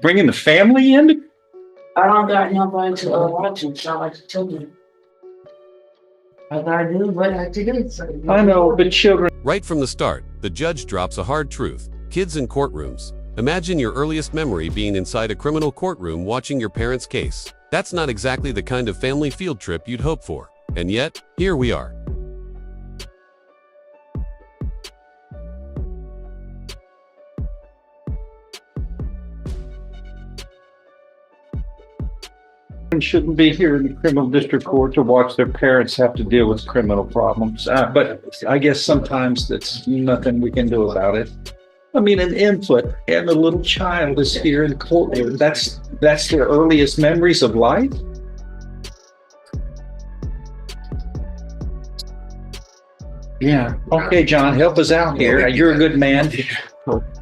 bringing the family in? I don't got nobody to watch it, so I like to tell you. I gotta do what I have to do. So I know, but children. Right from the start, the judge drops a hard truth. Kids in courtrooms. Imagine your earliest memory being inside a criminal courtroom watching your parents' case. That's not exactly the kind of family field trip you'd hope for. And yet, here we are. Shouldn't be here in the criminal district court to watch their parents have to deal with criminal problems. But I guess sometimes that's nothing we can do about it. I mean, an infant and a little child is here in the courtroom. That's their earliest memories of life. Yeah. Okay, John, help us out here. You're a good man.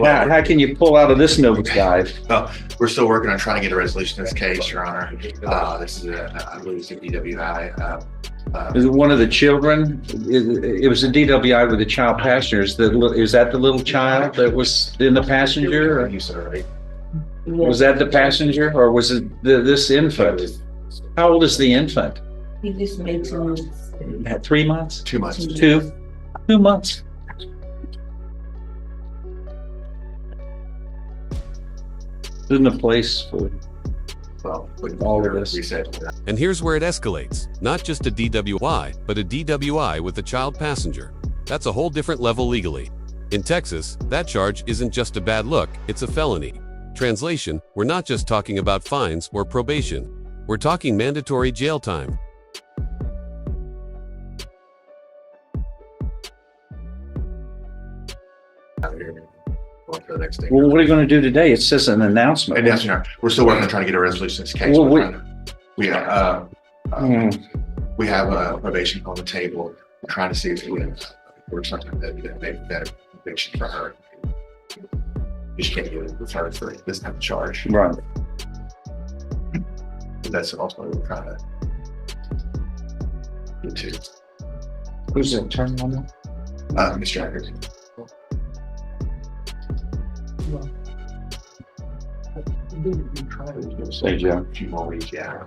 How can you pull out of this nosedive? Well, we're still working on trying to get a resolution to this case, Your Honor. This is, I believe it's a DWI. Is it one of the children? It was a DWI with the child passengers. Is that the little child that was in the passenger? You said it right. Was that the passenger, or was it this infant? How old is the infant? he just made 2 months. At 3 months? 2 months. 2 months. Isn't a place for Well, all of this. And here's where it escalates. Not just a DWI, but a DWI with a child passenger. That's a whole different level legally. In Texas, that charge isn't just a bad look, it's a felony. Translation, we're not just talking about fines or probation. We're talking mandatory jail time. Well, what are you going to do today? It says an announcement. And yes, Your Honor, we're still working on trying to get a resolution to this case. Well, we have probation on the table. We're trying to see if we can work something that maybe better conviction for her. You just can't get it referred for this type of charge. Right. That's ultimately what we're trying to get to. Who's the attorney on that? Mr. Eggers. Say, Joe. A few more weeks, yeah.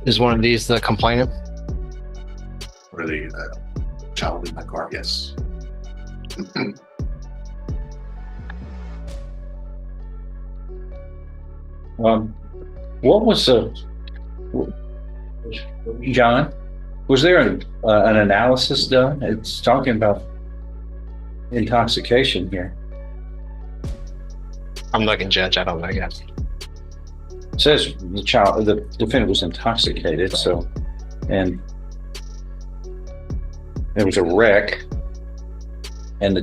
Is one of these the complainant? Or the child in my car, yes. What was John? Was there an analysis done? It's talking about intoxication here. I'm looking, Judge. I don't know yet. It says the defendant was intoxicated, so, and there was a wreck, and the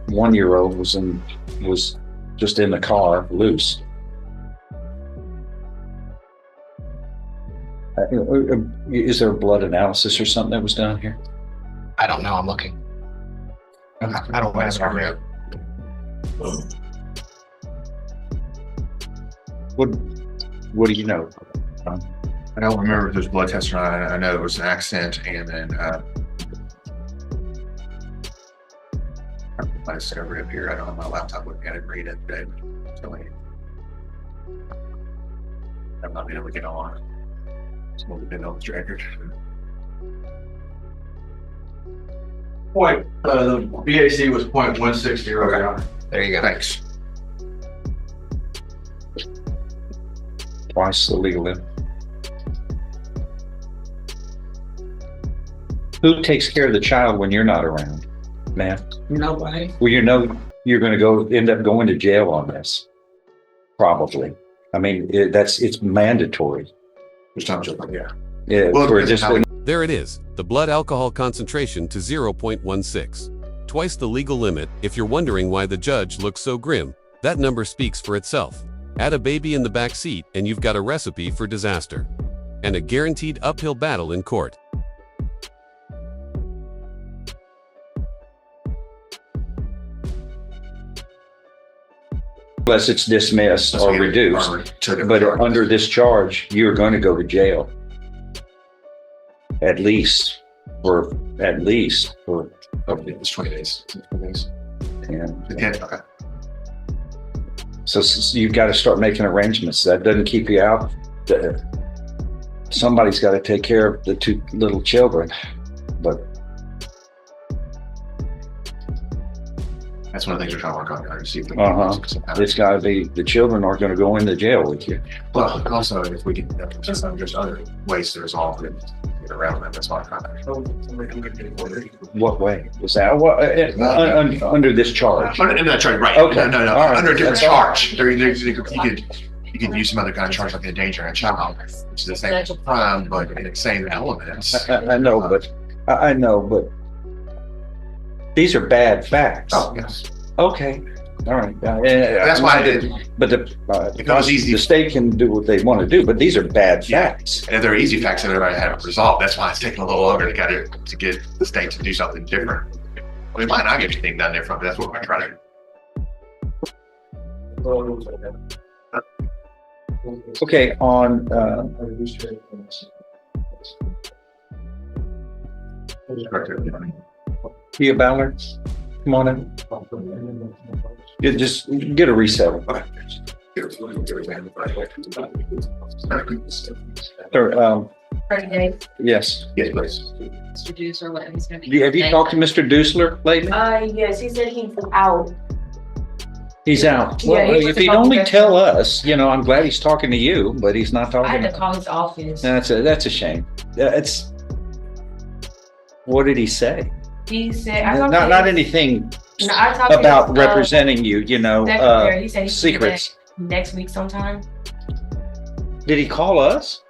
1-year-old was just in the car, loose. Is there a blood analysis or something that was done here? I don't know. I'm looking. I don't want to yet. What do you know? I don't remember if there's blood tests or not. I know it was an accident, and then my discovery up here. I don't have my laptop looking at it, read it today. I'm not being able to get on. So we'll depend on Mr. Eggers. The BAC was 0.160. Okay. There you go. Thanks. Twice the legal limit. Who takes care of the child when you're not around, man? Nobody. Well, you know you're going to end up going to jail on this, probably. I mean, it's mandatory. There's time to yeah. Yeah. Well, There it is, the blood alcohol concentration to 0.16. Twice the legal limit. If you're wondering why the judge looks so grim, that number speaks for itself. Add a baby in the back seat and you've got a recipe for disaster. And a guaranteed uphill battle in court. Unless it's dismissed or reduced. But under this charge, you're going to go to jail. At least for it's 20 days. 20 days. And Okay. So you've got to start making arrangements. That doesn't keep you out. Somebody's got to take care of the two little children, but That's one of the things we're trying to work on, to see if we can. it's got to be, the children are going to go into jail with you. Well, also if we can, just other ways to resolve it, get around that, that's why I'm trying to. What way? Was that what, under this charge? Under that charge, right. Okay. No, All right. under a different That's all right. charge. You could use some other kind of charge like endangering a child, which is the same crime, but in the same elements. I know, but I know, but these are bad facts. Oh, yes. Okay, all right. That's why I did. But If it was easy- the state can do what they want to do, but these are bad Yeah. facts. And if they're easy facts that everybody had resolved, that's why it's taking a little longer to get the state to do something different. We might not get anything done different, but that's what we're trying to do. Okay, on, Tia Ballard, come on in. Just get a resettle. Or, 30 days, yes. Yes, please. Mr. Deuce, or whatever he's gonna be. Have you talked to Mr. Dusler lately? Yes, he said he's out. He's out. Yeah, Well, he was if he'd talking only to- tell us, I'm glad he's talking to you, but he's not I had talking. to call his office. That's a shame. What did he say? He said, I talked Not to anything No, I talked to about his, representing you, secretary. He said he secrets. next week sometime. Did he call us?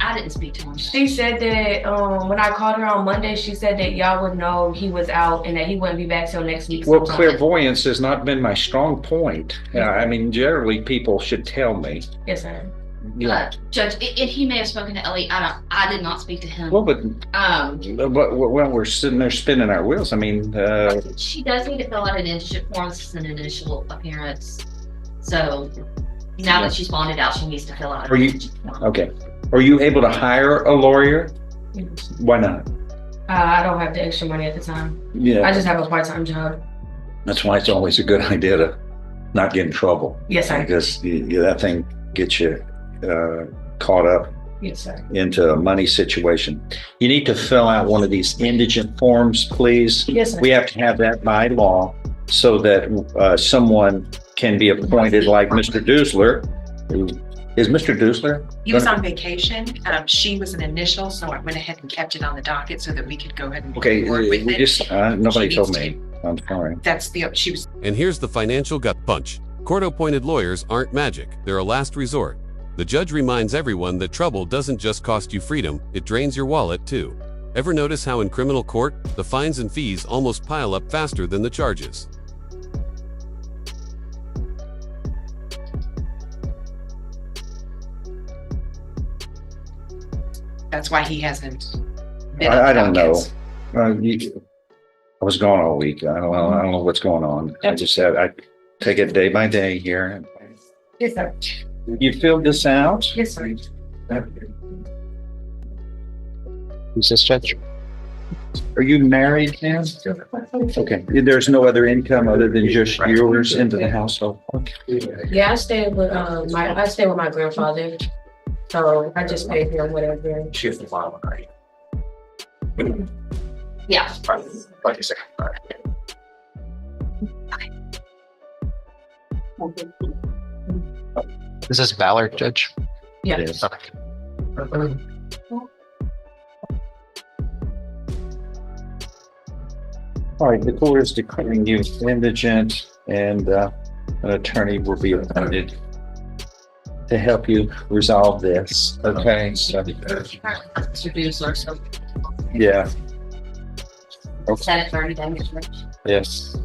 I didn't speak to him. She said that when I called her on Monday, she said that y'all would know he was out and that he wouldn't be back till next week. Well, sometime. clairvoyance has not been my strong point. I mean, generally people should tell me. Yes, sir. Judge, and he may have spoken to Ellie. I did not speak to him. Well, but we're sitting there spinning our wheels. I mean, She does need to fill out an indigent form. This is an initial appearance. So now that she's bonded out, she needs to fill out. Are you- okay. Are you able to hire a lawyer? Why not? I don't have the extra money at the time. Yeah. I just have a part-time job. That's why it's always a good idea to not get in trouble, Yes, sir. because that thing gets you caught up Yes, sir. into a money situation. You need to fill out one of these indigent forms, please. Yes, sir. We have to have that by law so that someone can be appointed like Mr. Dusler. Is Mr. Dusler? He was on vacation. She was an initial, so I went ahead and kept it on the docket so that we could go ahead and Okay, move forward with we it. just, nobody She told needs me. I'm sorry. She was And here's the financial gut punch. Court-appointed lawyers aren't magic. They're a last resort. The judge reminds everyone that trouble doesn't just cost you freedom, it drains your wallet too. Ever notice how in criminal court, the fines and fees almost pile up faster than the charges? that's why he hasn't been on I the don't know. dockets. I was gone all week. I don't know what's going on. I take it day by day here. Yes, sir. You filled this out? Yes, sir. Who's this judge? Are you married now? Okay, there's no other income other than just yours into the household? Yeah, I stay with my grandfather. So I just pay him whatever. She has the final one, right? Yeah. Like you said, all right. Is this Ballard, Judge? Yeah. It is. All right, the court is declaring you indigent, and an attorney will be appointed to help you resolve this. Okay, so, Mr. Deuce, or so. yeah, Set it 30 days. yes.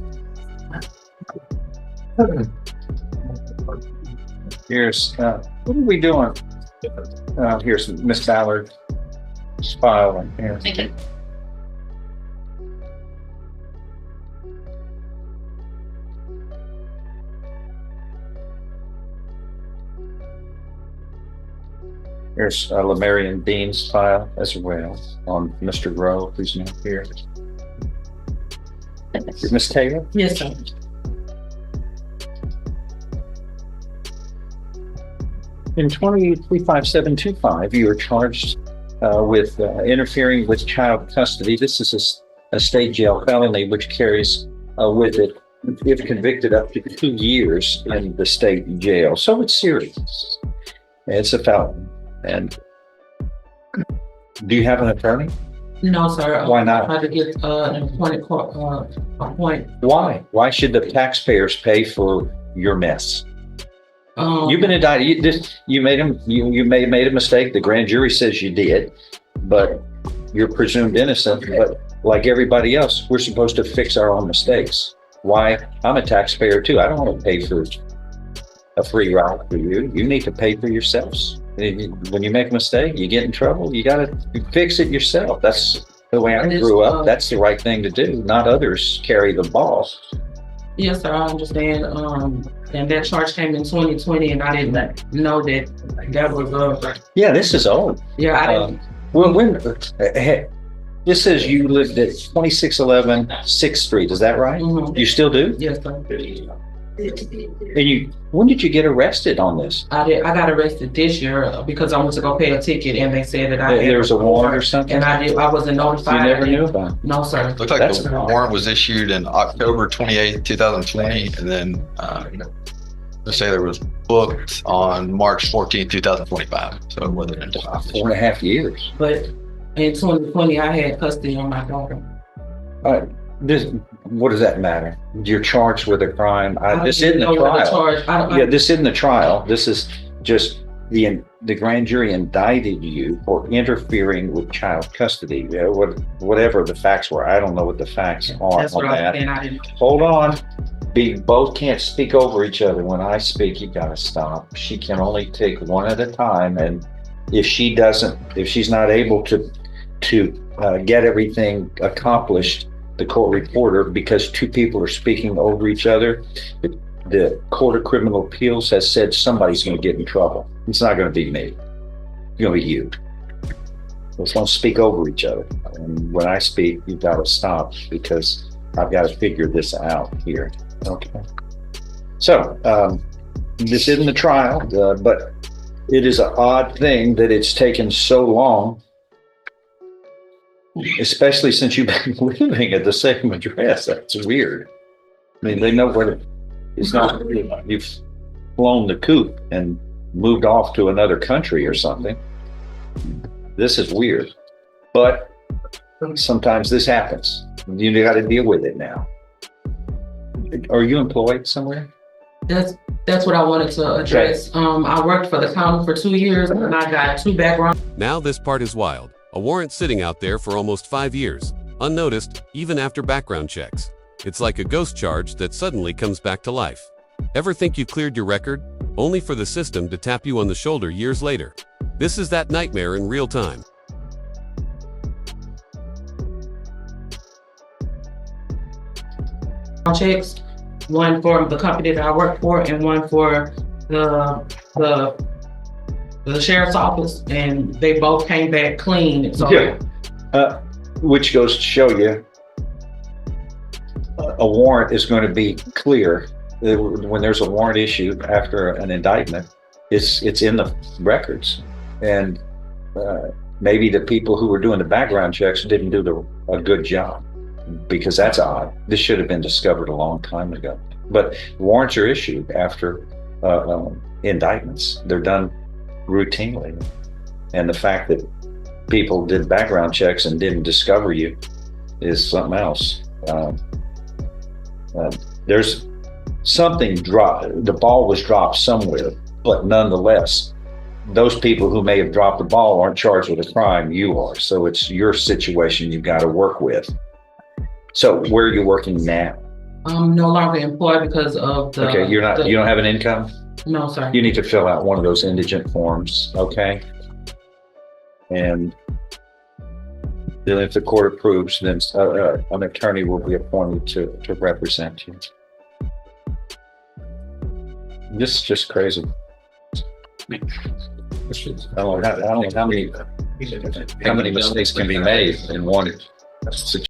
Here's, what are we doing? Here's Miss Ballard's file in here. Thank you. Here's Lamarian Dean's file as well on Mr. Rowe, who's not here. Miss Taylor? Yes, sir. In 235725, you are charged with interfering with child custody. This is a state jail felony, which carries with it, if convicted, up to 2 years in the state jail. So it's serious. It's a felony. And do you have an attorney? No, sir. Why not? I tried to get an appointed court, Why? Why should the taxpayers pay for your mess? You've been indicted. You made a mistake. The grand jury says you did, but you're presumed innocent. But like everybody else, we're supposed to fix our own mistakes. Why? I'm a taxpayer too. I don't want to pay for a free ride for you. You need to pay for yourselves. When you make a mistake, you get in trouble. You got to fix it yourself. That's the way I grew up. That's the right thing to do. Not others carry the ball. Yes, sir, I understand. And that charge came in 2020, and I didn't know that was Yeah, this is old. Yeah, I didn't. Well, this says you lived at 2611 6th Street. Is that right? Mhm. You still do? Yes, sir. And when did you get arrested on this? I got arrested this year because I went to go pay a ticket, and they said that There was a warrant or something? And I wasn't notified. You never knew about it? No, sir. Looks like That's- the warrant was issued in October 28th, 2020, and then they say there was booked on March 14th, 2025. So it wasn't until 4.5 years. But in 2020, I had custody on my daughter. What does that matter? You're charged with a crime. This isn't know a what the trial. charge- Yeah, this isn't a trial. This is just the grand jury indicted you for interfering with child custody. Whatever the facts were. I don't know what the facts are That's what on I was that. saying. I didn't. Hold on. We both can't speak over each other. When I speak, you gotta stop. She can only take one at a time, and if she's not able to get everything accomplished, the court reporter, because two people are speaking over each other, the Court of Criminal Appeals has said somebody's going to get in trouble. It's not going to be me. It's going to be you. Let's don't speak over each other. And when I speak, you've got to stop because I've got to figure this out here. Okay. So this isn't a trial, but it is an odd thing that it's taken so long, especially since you've been living at the same address. That's weird. I mean, they know where it's not. You've flown the coop and moved off to another country or something. This is weird, but sometimes this happens. You got to deal with it now. Are you employed somewhere? That's what I wanted to address. I worked for the county for 2 years, and I got 2 background. Now this part is wild. A warrant sitting out there for almost 5 years, unnoticed even after background checks. It's like a ghost charge that suddenly comes back to life. Ever think you cleared your record, only for the system to tap you on the shoulder years later? This is that nightmare in real time. Checks, one for the company that I work for, and one for the sheriff's office, and they both came back clean. So Yeah. Which goes to show you a warrant is going to be clear. When there's a warrant issued after an indictment, it's in the records. And maybe the people who were doing the background checks didn't do a good job, because that's odd. This should have been discovered a long time ago. But warrants are issued after indictments. They're done routinely. And the fact that people did background checks and didn't discover you is something else. There's something dropped. The ball was dropped somewhere, but nonetheless, those people who may have dropped the ball aren't charged with a crime. You are. So it's your situation you've got to work with. So where are you working now? I'm no longer employed because of the. Okay, you don't have an income? No, sir. You need to fill out one of those indigent forms, okay? And then if the court approves, then an attorney will be appointed to represent you. This is just crazy. I don't know how many mistakes can be made in one situation.